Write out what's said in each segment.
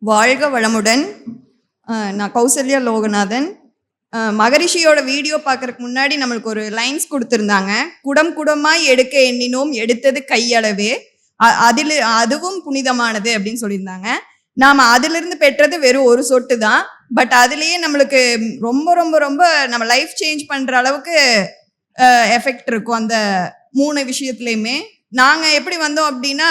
வாழ்க வளமுடன். நான் கௌசல்யா லோகநாதன். மகரிஷியோட வீடியோ பார்க்கறதுக்கு முன்னாடி நம்மளுக்கு ஒரு லைன்ஸ் கொடுத்துருந்தாங்க. குடம் குடமாய் எடுக்க எண்ணினோம், எடுத்தது கையளவே, அதுவும் புனிதமானது அப்படின்னு சொல்லியிருந்தாங்க. நாம் அதிலிருந்து பெற்றது வெறும் ஒரு சொட்டு தான். பட் அதுலேயே நம்மளுக்கு ரொம்ப ரொம்ப ரொம்ப நம்ம லைஃப் சேஞ்ச் பண்ணுற அளவுக்கு எஃபெக்ட் இருக்கும் அந்த 3 விஷயத்துலையுமே. நாங்கள் எப்படி வந்தோம் அப்படின்னா,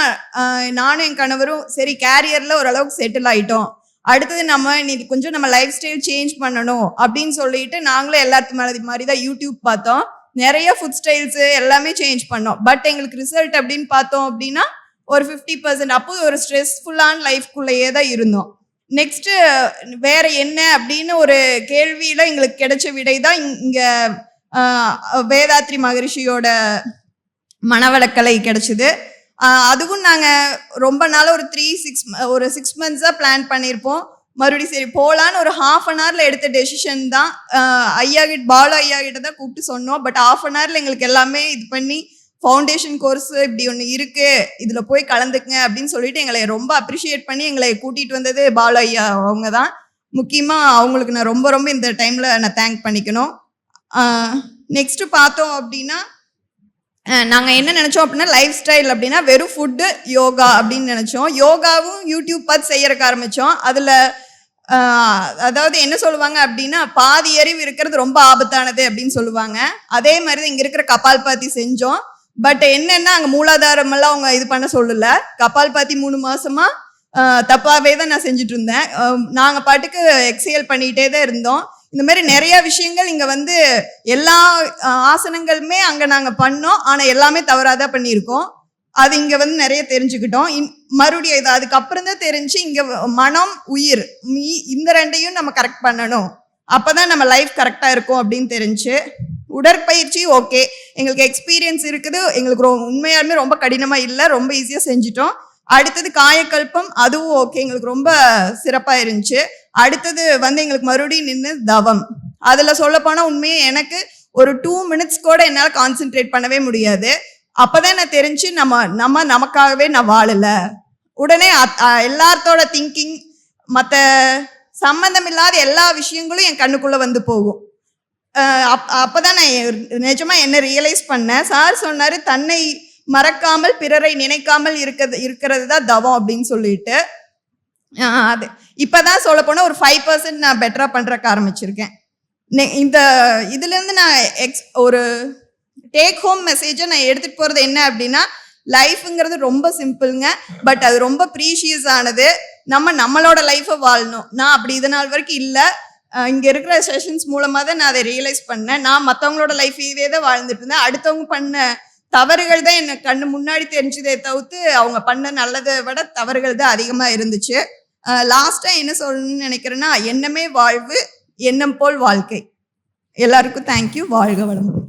நானும் என் கணவரும் சரி கேரியரில் ஓரளவுக்கு செட்டில் ஆகிட்டோம், அடுத்தது நம்ம இன்னைக்கு கொஞ்சம் நம்ம லைஃப் ஸ்டைல் சேஞ்ச் பண்ணணும் அப்படின்னு சொல்லிட்டு நாங்களும் எல்லாத்துக்கு மாதிரி தான் யூடியூப் பார்த்தோம். நிறைய ஃபுட் ஸ்டைல்ஸு எல்லாமே சேஞ்ச் பண்ணோம். பட் எங்களுக்கு ரிசல்ட் அப்படின்னு பார்த்தோம் அப்படின்னா ஒரு 50%. அப்போ ஒரு ஸ்ட்ரெஸ்ஃபுல்லான லைஃப்குள்ளேயே தான் இருந்தோம். நெக்ஸ்ட்டு வேற என்ன அப்படின்னு ஒரு கேள்வியில் எங்களுக்கு கிடைச்ச விடை தான் இங்கே வேதாத்ரி மகரிஷியோட மனவளக்கலை கிடைச்சிது. அதுவும் நாங்கள் ரொம்ப நாள் ஒரு 6 மந்த்ஸாக பிளான் பண்ணியிருப்போம். மறுபடியும் சரி போகலான்னு ஒரு 1/2 hourல எடுத்த டெசிஷன் தான். பாலு ஐயா கிட்ட தான் கூப்பிட்டு சொன்னோம். பட் 1/2 hourல எங்களுக்கு எல்லாமே இது பண்ணி ஃபவுண்டேஷன் கோர்ஸ் இப்படி ஒன்று இருக்குது, இதில் போய் கலந்துக்குங்க அப்படின்னு சொல்லிட்டு எங்களை ரொம்ப அப்ரிஷியேட் பண்ணி எங்களை கூட்டிகிட்டு வந்தது பாலு ஐயா அவங்க தான். முக்கியமாக அவங்களுக்கு நான் ரொம்ப ரொம்ப இந்த டைமில் நான் தேங்க் பண்ணிக்கணும். நெக்ஸ்ட்டு பார்த்தோம் அப்படின்னா, நாங்கள் என்ன நினச்சோம் அப்படின்னா லைஃப் ஸ்டைல் அப்படின்னா வெறும் ஃபுட்டு யோகா அப்படின்னு நினச்சோம். யோகாவும் யூடியூப் பார்த்து செய்யறதுக்கு ஆரம்பித்தோம். அதில் அதாவது என்ன சொல்லுவாங்க அப்படின்னா, பாதி அறிவு இருக்கிறது ரொம்ப ஆபத்தானது அப்படின்னு சொல்லுவாங்க. அதே மாதிரி தான் இங்கே இருக்கிற கபால்பாத்தி செஞ்சோம். பட் என்னென்னா அங்கே மூலாதாரமெல்லாம் அவங்க இது பண்ண சொல்லலை. கபால்பாத்தி 3 மாசமா தப்பாகவே தான் நான் செஞ்சுட்டு இருந்தேன். நாங்கள் பாட்டுக்கு எக்ஸேல் பண்ணிகிட்டே தான் இருந்தோம். இந்த மாதிரி நிறைய விஷயங்கள் இங்கே வந்து எல்லா ஆசனங்களுமே அங்கே நாங்கள் பண்ணோம். ஆனால் எல்லாமே தவறாதான் பண்ணியிருக்கோம். அது இங்கே வந்து நிறைய தெரிஞ்சுக்கிட்டோம். மறுபடியும் இது அதுக்கப்புறம் தான் தெரிஞ்சு இங்கே மனம் உயிர் இந்த 2ஐயும் நம்ம கரெக்ட் பண்ணணும், அப்போ தான் நம்ம லைஃப் கரெக்டாக இருக்கும் அப்படின்னு தெரிஞ்சு. உடற்பயிற்சி ஓகே, எங்களுக்கு எக்ஸ்பீரியன்ஸ் இருக்குது. எங்களுக்கு உண்மையாலுமே ரொம்ப கடினமாக இல்லை, ரொம்ப ஈஸியாக செஞ்சிட்டோம். அடுத்தது காயக்கல்பம், அதுவும் ஓகே, எங்களுக்கு ரொம்ப சிறப்பாக இருந்துச்சு. அடுத்தது வந்து எங்களுக்கு மறுபடியும் நின்று தவம். அதில் சொல்ல போனால் உண்மையே எனக்கு ஒரு 2 minutes கூட என்னால் கான்சென்ட்ரேட் பண்ணவே முடியாது. அப்போதான் நான் தெரிஞ்சு நமக்காகவே நான் வாழலை. உடனே எல்லாத்தோட திங்கிங், மற்ற சம்மந்தம் இல்லாத எல்லா விஷயங்களும் என் கண்ணுக்குள்ளே வந்து போகும். அப்போதான் நான் நிஜமாக என்ன ரியலைஸ் பண்ணேன். சார் சொன்னார், தன்னை மறக்காமல் பிறரை நினைக்காமல் இருக்கிறது தான் தவம் அப்படின்னு சொல்லிட்டு. அது இப்போதான் சொல்ல போனால் ஒரு 5% நான் பெட்டராக பண்ணுறக்கு ஆரம்பிச்சிருக்கேன். இந்த இதுலேருந்து நான் ஒரு டேக் ஹோம் மெசேஜை நான் எடுத்துகிட்டு போகிறது என்ன அப்படின்னா, லைஃபுங்கிறது ரொம்ப சிம்பிளுங்க. பட் அது ரொம்ப ப்ரீஷியஸ் ஆனது. நம்மளோட லைஃப்பை வாழணும். நான் அப்படி இது நாள் வரைக்கும் இல்லை. இங்கே இருக்கிற செஷன்ஸ் மூலமாக தான் நான் அதை ரியலைஸ் பண்ணேன். நான் மற்றவங்களோட லைஃபையே தான் வாழ்ந்துட்டு இருந்தேன். அடுத்தவங்க பண்ண தவறுகள் தான் எனக்கு கண்ணு முன்னாடி தெரிஞ்சதே தவிர்த்து அவங்க பண்ண நல்லதை விட தவறுகள் தான் அதிகமாக இருந்துச்சு. லாஸ்ட்டாக என்ன சொல்லணும்னு நினைக்கிறேன்னா, எண்ணமே வாழ்வு, எண்ணம் போல் வாழ்க்கை. எல்லாருக்கும் தேங்க்யூ. வாழ்க வளமுடன்.